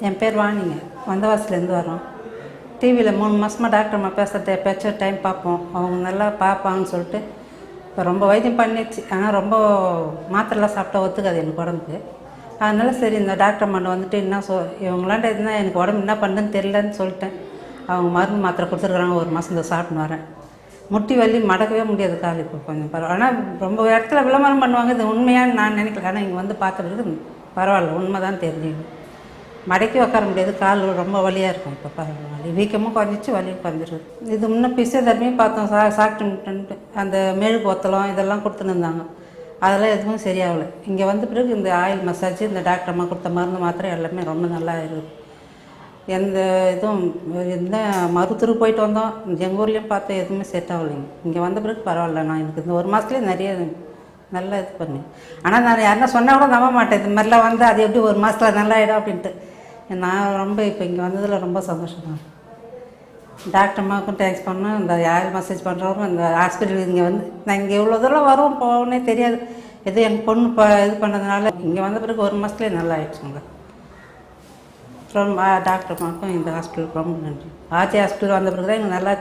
என் பேர் வாணிங்க. வந்தவாசிலேருந்து வரோம். டிவியில் 3 மாதமாக டாக்டர் அம்மா பேசுகிறத எப்போயாச்சும் டைம் பார்ப்போம். அவங்க நல்லா பார்ப்பாங்கன்னு சொல்லிட்டு இப்போ ரொம்ப வைத்தியம் பண்ணிடுச்சு. ஆனால் ரொம்ப மாத்திரைலாம் சாப்பிட்டா ஒத்துக்காது எனக்கு உடம்புக்கு. அதனால சரி இந்த டாக்டர் அம்மாட்ட வந்துட்டு என்ன இவங்களாண்ட இருந்தால் எனக்கு உடம்பு என்ன பண்ணுன்னு தெரியலன்னு சொல்லிட்டேன். அவங்க மருந்து மாத்திரை கொடுத்துருக்குறாங்க. 1 மாதம் இந்த சாப்பிட்னு வரேன். முட்டி வலி மடக்கவே முடியாது கால். இப்போ கொஞ்சம் பரவாயில்ல. ஆனால் ரொம்ப இடத்துல விளம்பரம் பண்ணுவாங்க, இது உண்மையான்னு நான் நினைக்கல. ஆனால் இங்கே வந்து பார்த்த பிறகு பரவாயில்ல, உண்மை தான் தெரிஞ்சுது. மடக்கி உட்கார முடியாது, கால் ரொம்ப வலியாக இருக்கும். இப்போ பரவாயில்ல, வீக்கமும் குறைஞ்சிச்சு, வலியும் குறைஞ்சிருக்கு. இது முன்னே பிசியோதெரபியும் பார்த்தோம். சாப்பிட்டுன்ட்டு அந்த மெழுகு ஒத்தலம் இதெல்லாம் கொடுத்துன்னு இருந்தாங்க. அதெல்லாம் எதுவும் சரியாகலை. இங்கே வந்த பிறகு இந்த ஆயில் மசாஜ், இந்த டாக்டர் அம்மா கொடுத்த மருந்து மாத்திரை எல்லாமே ரொம்ப நல்லா இருக்குது. எந்த இதுவும் எந்த மருத்துவருக்கு போயிட்டு வந்தோம், எங்கள் ஊர்லேயும் பார்த்தா எதுவுமே செட் ஆகலைங்க. இங்கே வந்த பிறகு பரவாயில்ல. நான் எனக்கு இந்த 1 மாதத்துலேயே நிறைய நல்லா இது பண்ணி. ஆனால் நான் யாருன்னா சொன்னால் கூட நம்ப மாட்டேன். இது மாதிரிலாம் வந்து அது எப்படி 1 மாதத்தில் நல்லா ஆகிடும் அப்படின்ட்டு. நான் ரொம்ப இப்போ இங்கே வந்ததில் ரொம்ப சந்தோஷமாக. டாக்டர் அம்மாவுக்கும் தேங்க்ஸ் பண்ணோம். இந்த ஆயில் மசாஜ் பண்ணுறவங்க இந்த ஹாஸ்பிட்டல் இங்கே வந்து நான் இங்கே இவ்வளோ தூரம் வரும் போகணுன்னே தெரியாது. எது என் பொண்ணு இது பண்ணதுனால இங்கே வந்த பிறகு 1 மாதத்துலேயே நல்லா ஆகிடுச்சுங்க. ரொம்ப டாக்டர் அம்மாவுக்கும் இந்த ஹாஸ்பிட்டலுக்கு ரொம்ப நன்றி. ஆச்சி ஹாஸ்பிட்டல் வந்த பிறகு தான் எனக்கு நல்லா